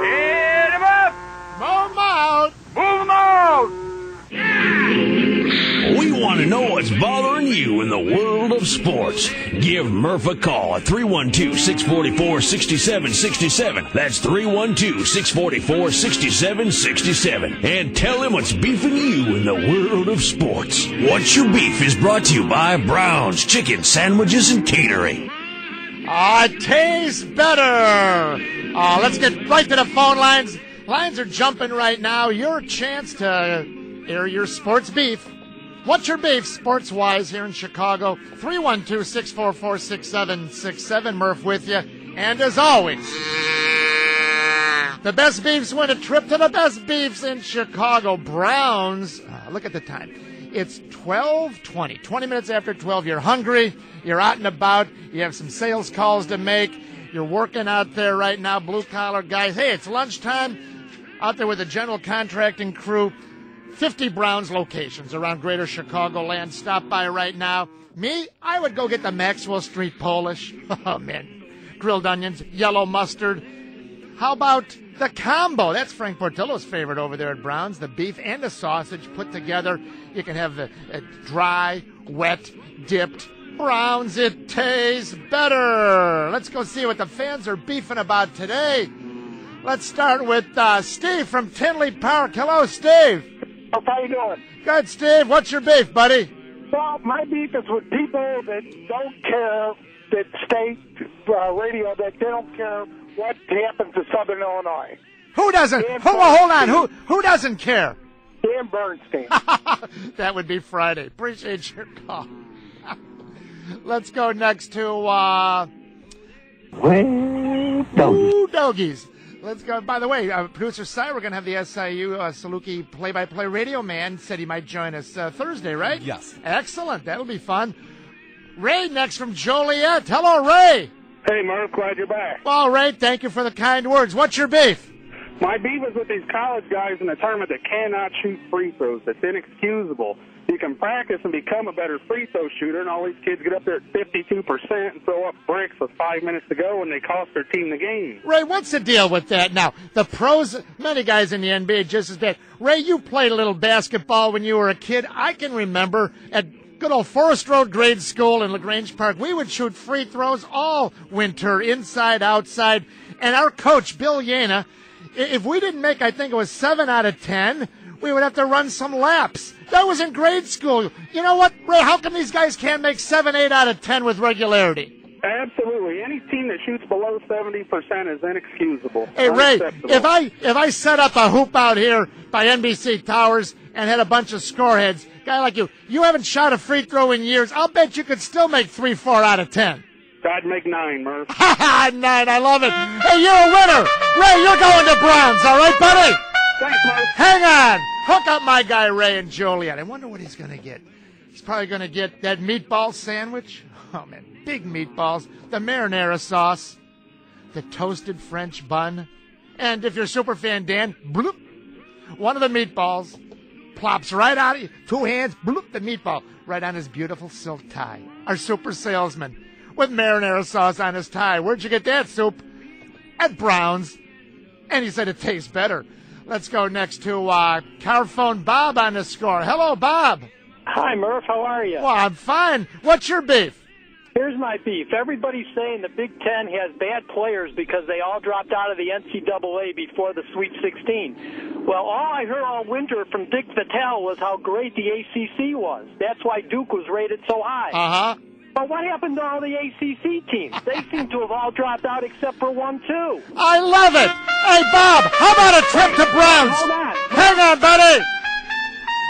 Hit him up! Move 'em out! Move 'em out! We want to know what's bothering you in the world of sports. Give Murph a call at 312-644-6767. That's 312-644-6767. And tell him what's beefing you in the world of sports. What's Your Beef is brought to you by Brown's Chicken Sandwiches and Catering. It tastes better. Let's get right to the phone lines. Lines are jumping right now. Your chance to air your sports beef. What's your beef, sports-wise, here in Chicago? 312-644-6767. Murph with you. And as always, the best beefs win a trip to the best beefs in Chicago. Browns, look at the time. It's 12:20. 20 minutes after 12. You're hungry. You're out and about. You have some sales calls to make. You're working out there right now, blue-collar guys. Hey, it's lunchtime. Out there with the general contracting crew. 50 Browns locations around greater Chicagoland. Stop by right now. Me, I would go get the Maxwell Street Polish. Oh, man. Grilled onions, yellow mustard. How about the combo? That's Frank Portillo's favorite over there at Browns. The beef and the sausage put together. You can have the dry, wet, dipped. Browns, it tastes better. Let's go see what the fans are beefing about today. Let's start with Steve from Tinley Park. Hello, Steve. How you doing? Good, Steve. What's your beef, buddy? Well, my beef is with people that don't care, that state radio, that they don't care what happens to Southern Illinois. Who doesn't? Hold on. Who doesn't care? Dan Bernstein. That would be Friday. Appreciate your call. Let's go next to Dogies. Let's go. By the way, producer Cy, we're going to have the SIU Saluki play-by-play radio man. Said he might join us Thursday, right? Yes. Excellent. That'll be fun. Ray next from Joliet. Hello, Ray. Hey, Murph, glad you're back. Well, Ray, thank you for the kind words. What's your beef? My beef is with these college guys in the tournament that cannot shoot free throws. That's inexcusable. You can practice and become a better free throw shooter, and all these kids get up there at 52% and throw up bricks with 5 minutes to go, and they cost their team the game. Ray, what's the deal with that? Now, the pros, many guys in the NBA just as bad. Ray, you played a little basketball when you were a kid. I can remember at good old Forest Road Grade School in LaGrange Park, we would shoot free throws all winter, inside, outside. And our coach, Bill Yana, if we didn't make, I think it was 7 out of 10, we would have to run some laps. That was in grade school. You know what, Ray, how come these guys can't make 7, 8 out of 10 with regularity? Absolutely. Any team that shoots below 70% is inexcusable. Hey, Ray, if I set up a hoop out here by NBC Towers and had a bunch of scoreheads, guy like you haven't shot a free throw in years, I'll bet you could still make 3, 4 out of 10. I'd make 9, Murph. 9, I love it. Hey, you're a winner. Ray, you're going to Browns, all right, buddy? Thanks, Murph. Hang on. Hook up my guy Ray in Joliet. I wonder what he's going to get. He's probably going to get that meatball sandwich. Oh, man, big meatballs. The marinara sauce. The toasted French bun. And if you're a super fan, Dan, bloop, one of the meatballs plops right out of you. 2 hands, bloop, the meatball right on his beautiful silk tie. Our super salesman with marinara sauce on his tie. Where'd you get that, Soup? At Brown's. And he said it tastes better. Let's go next to Carphone Bob on the score. Hello, Bob. Hi, Murph. How are you? Well, I'm fine. What's your beef? Here's my beef. Everybody's saying the Big Ten has bad players because they all dropped out of the NCAA before the Sweet 16. Well, all I heard all winter from Dick Vitale was how great the ACC was. That's why Duke was rated so high. Uh-huh. But what happened to all the ACC teams? They seem to have all dropped out except for 1, 2. I love it. Hey, Bob, how about a trip to Browns? Hold on. Hang on, buddy.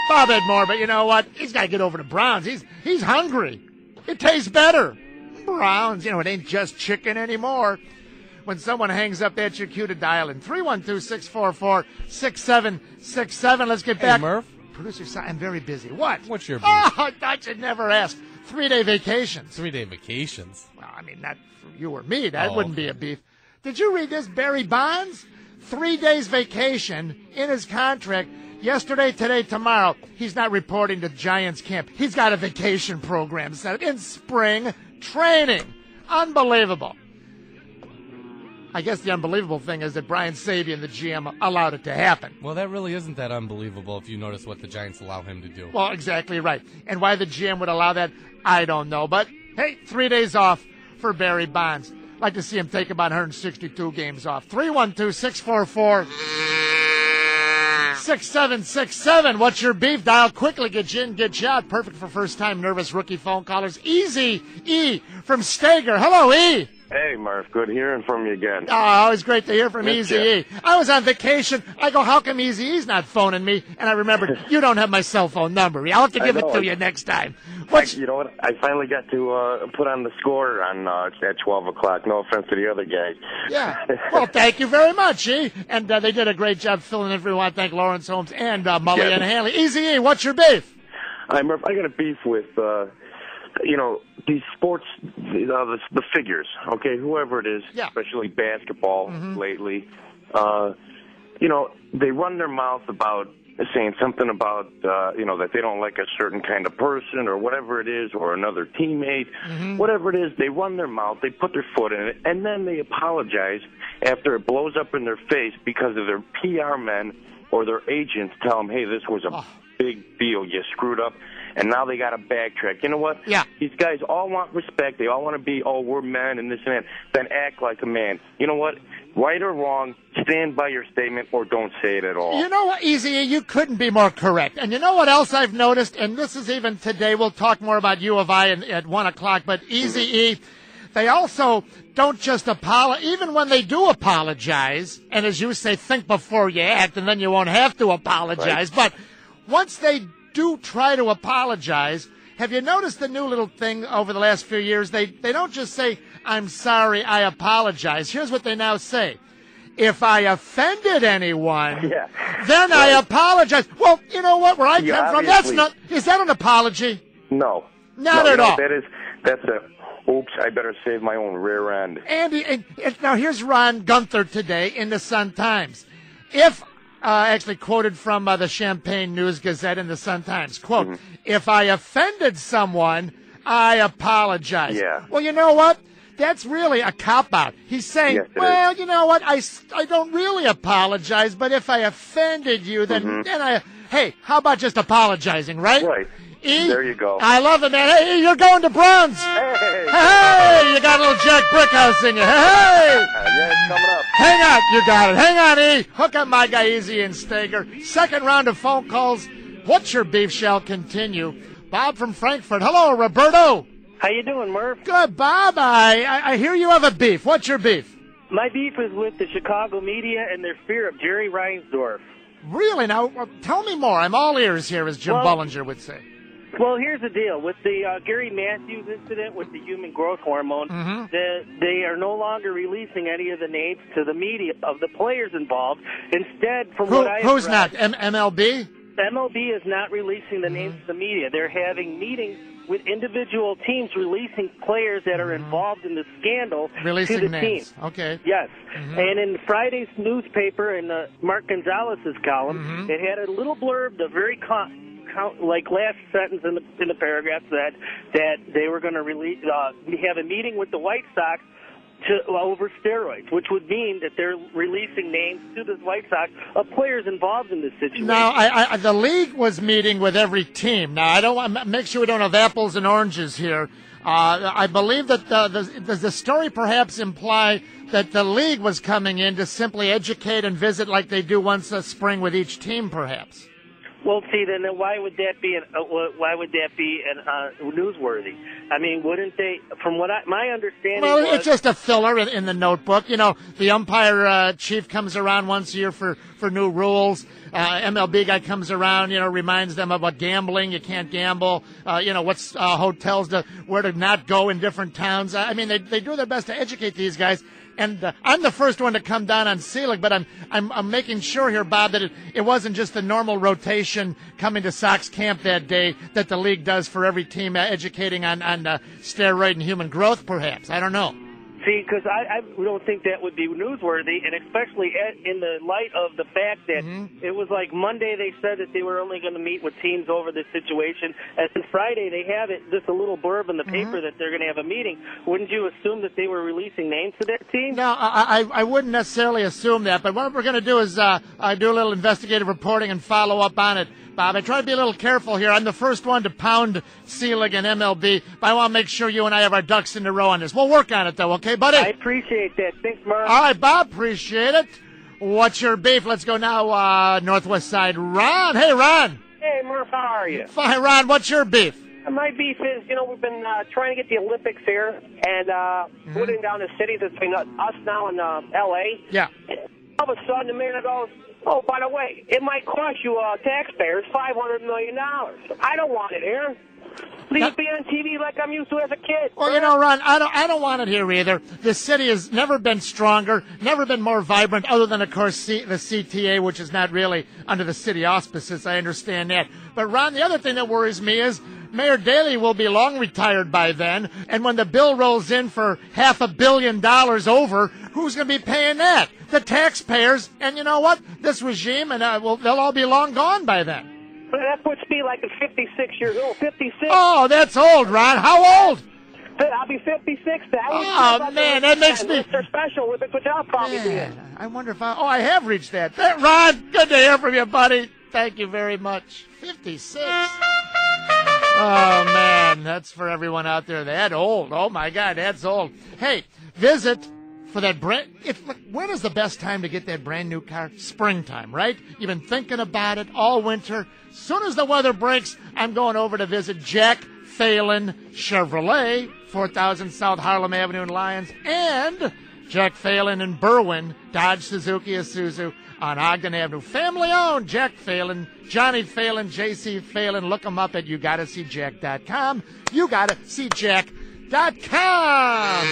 Bob had more, but you know what? He's got to get over to Browns. He's hungry. It tastes better. Browns, it ain't just chicken anymore. When someone hangs up, that's your cue to dial in. 312-644-6767. Let's get back. Hey, Murph. Producer, I'm very busy. What? What's your beef? Oh, I should never ask. 3-day vacations. 3-day vacations? Well, I mean, not for you or me. That wouldn't be a beef. Did you read this? Barry Bonds? 3 days vacation in his contract. Yesterday, today, tomorrow. He's not reporting to Giants camp. He's got a vacation program set up in spring training. Unbelievable. I guess the unbelievable thing is that Brian Sabian, the GM, allowed it to happen. Well, that really isn't that unbelievable if you notice what the Giants allow him to do. Well, exactly right. And why the GM would allow that, I don't know. But, hey, 3 days off for Barry Bonds. Like to see him take about 162 games off. 312-644-6767. What's your beef? Dial quickly, get you in, get you out. Perfect for first-time nervous rookie phone callers. Easy E from Stager. Hello, E. Hey, Murph. Good hearing from you again. Oh, always great to hear from Missed Easy ya. E. I was on vacation. I go, how come Easy E's not phoning me? And I remembered, you don't have my cell phone number. I'll have to give it know. to you next time. You know what? I finally got to put on the score on at 12 o'clock. No offense to the other guy. Yeah. Well, thank you very much, E. And they did a great job filling in. We want to thank Lawrence Holmes and Mully Yeah. and Hanley. Easy E, what's your beef? Hi, Murph. I got a beef with, these sports, the figures, okay, whoever it is, Yeah. especially basketball lately. They run their mouth about saying something about, that they don't like a certain kind of person or whatever it is, or another teammate, whatever it is, they run their mouth, they put their foot in it, and then they apologize after it blows up in their face because of their PR men or their agents tell them, hey, this was a big deal, you screwed up, and now they got to backtrack. You know what? Yeah. These guys all want respect. They all want to be, we're men and this and that. Then act like a man. You know what? Right or wrong, stand by your statement or don't say it at all. You know what, Easy E, you couldn't be more correct. And you know what else I've noticed, and this is even today, we'll talk more about U of I at 1 o'clock, but Easy E, they also don't just apologize, even when they do apologize, and as you say, think before you act, and then you won't have to apologize. Right. But once they do try to apologize, have you noticed the new little thing over the last few years? They don't just say, I'm sorry, I apologize. Here's what they now say. If I offended anyone, then I apologize. Well, you know what? Where I come from, is that an apology? No. Not No, at all. That's oops, I better save my own rear end. Andy, and now here's Ron Gunther today in the Sun-Times. If, actually quoted from the Champaign News Gazette in the Sun-Times, quote, if I offended someone, I apologize. Yeah. Well, you know what? That's really a cop-out. He's saying, Yes, it well, you know what? I don't really apologize, but if I offended you, then hey, how about just apologizing, right? Right. E, There you go. I love it, man. Hey, you're going to Browns. Hey, you got a little Jack Brickhouse in you. Hey. Yeah, it's coming up. Hang on, you got it. Hang on, E. Hook up my guy Easy and Stager. Second round of phone calls. What's your beef shall continue. Bob from Frankfurt. Hello, Roberto. How you doing, Murph? Good, Bob. I hear you have a beef. What's your beef? My beef is with the Chicago media and their fear of Jerry Reinsdorf. Really? Now, tell me more. I'm all ears here, as Jim Bullinger would say. Well, here's the deal. With the Gary Matthews incident with the human growth hormone, they are no longer releasing any of the names to the media of the players involved. Instead, from what I Who's not? MLB? MLB is not releasing the names to the media. They're having meetings with individual teams releasing players that are involved in the scandal Releasing to the names. team. Okay. Yes. And in Friday's newspaper, in Mark Gonzalez's column, it had a little blurb, the very last sentence in the paragraph that they were going to release, have a meeting with the White Sox over steroids, which would mean that they're releasing names to the White Sox of players involved in this situation. Now, the league was meeting with every team. Now, I don't want to make sure we don't have apples and oranges here. I believe that the story perhaps imply that the league was coming in to simply educate and visit like they do once a spring with each team, perhaps. Well, see, then why would that be newsworthy? I mean, wouldn't they? From what my understanding, It's just a filler in the notebook. You know, the umpire chief comes around once a year for new rules. MLB guy comes around, reminds them about gambling. You can't gamble. What's hotels where to not go in different towns. I mean, they do their best to educate these guys. And I'm the first one to come down on Selig, but I'm making sure here, Bob, that it wasn't just the normal rotation coming to Sox camp that day that the league does for every team, educating on steroid and human growth, perhaps. I don't know. See, because I don't think that would be newsworthy, and especially in the light of the fact that it was like Monday they said that they were only going to meet with teams over this situation, and then Friday they have it, just a little blurb in the paper that they're going to have a meeting. Wouldn't you assume that they were releasing names to that team? No, I wouldn't necessarily assume that, but what we're going to do is do a little investigative reporting and follow up on it. Bob, I try to be a little careful here. I'm the first one to pound Selig and MLB, but I want to make sure you and I have our ducks in a row on this. We'll work on it, though, okay, buddy? I appreciate that. Thanks, Murph. All right, Bob, appreciate it. What's your beef? Let's go now, Northwest Side. Ron. Hey, Ron. Hey, Murph, how are you? Fine, Ron. What's your beef? My beef is, we've been trying to get the Olympics here and putting down the cities between us now and L.A. Yeah. All of a sudden, the man goes, oh, by the way, it might cost you taxpayers $500 million. I don't want it here. Please be on TV like I'm used to as a kid. Well, Ron, I don't want it here either. The city has never been stronger, never been more vibrant, other than, of course, the CTA, which is not really under the city auspices. I understand that. But, Ron, the other thing that worries me is Mayor Daley will be long retired by then, and when the bill rolls in for $500 million over, who's going to be paying that? The taxpayers. And you know what? This regime, and they'll all be long gone by then. But that puts me like at 56 years old. 56. Oh, that's old, Ron. How old? I'll be 56 then. Oh, man, that makes me... Mr. Special Olympics, which I'll probably be in. I wonder if I have reached that. Ron, good to hear from you, buddy. Thank you very much. 56. Oh, man, that's for everyone out there. That old. Oh, my God, that's old. Hey, visit for that when is the best time to get that brand new car? Springtime, right? You've been thinking about it all winter. Soon as the weather breaks, I'm going over to visit Jack Phelan Chevrolet, 4000 South Harlem Avenue in Lyons, and Jack Phelan in Berwyn, Dodge, Suzuki, Isuzu on Ogden Avenue. Family owned. Jack Phelan, Johnny Phelan, J.C. Phelan. Look them up at YouGottaSeeJack.com. YouGottaSeeJack.com.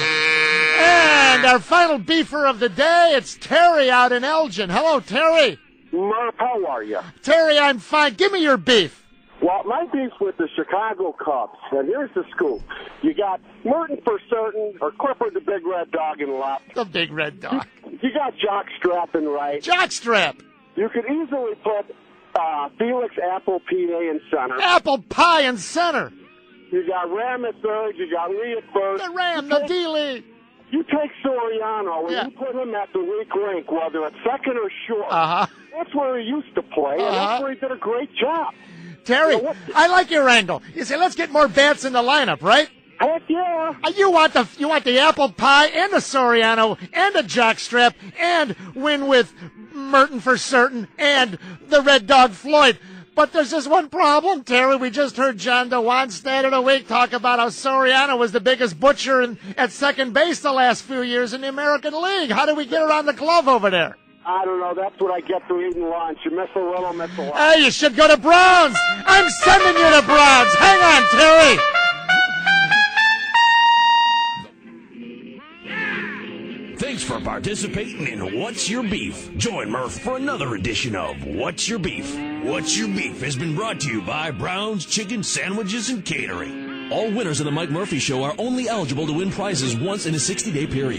And our final beefer of the day, it's Terry out in Elgin. Hello, Terry. Murph, how are you? Terry, I'm fine. Give me your beef. Well, my beef's with the Chicago Cubs, and here's the scoop. You got Merton for certain, or Clifford the Big Red Dog in left. The Big Red Dog. You got Jockstrap in right. Jockstrap. You could easily put Felix Apple PA in center. Apple pie in center. You got Ram at third. You got Lee at first. The Ram, the D-Lee. You take Soriano and you put him at the weak link, whether it's second or short. That's where he used to play, and that's where he did a great job. Terry, I like your angle. You say, let's get more bats in the lineup, right? Heck yeah. You want the apple pie and the Soriano and the jockstrap and win with Merton for certain and the Red Dog Floyd. But there's just one problem, Terry. We just heard John DeWan, Stat of the Week, talk about how Soriano was the biggest butcher at second base the last few years in the American League. How do we get around the glove over there? I don't know. That's what I get for eating lunch. You miss a little, miss a lot. Hey, you should go to Browns. I'm sending you to Browns. Hang on, Terry. Thanks for participating in What's Your Beef. Join Murph for another edition of What's Your Beef. What's Your Beef has been brought to you by Brown's Chicken Sandwiches and Catering. All winners of the Mike Murphy Show are only eligible to win prizes once in a 60-day period.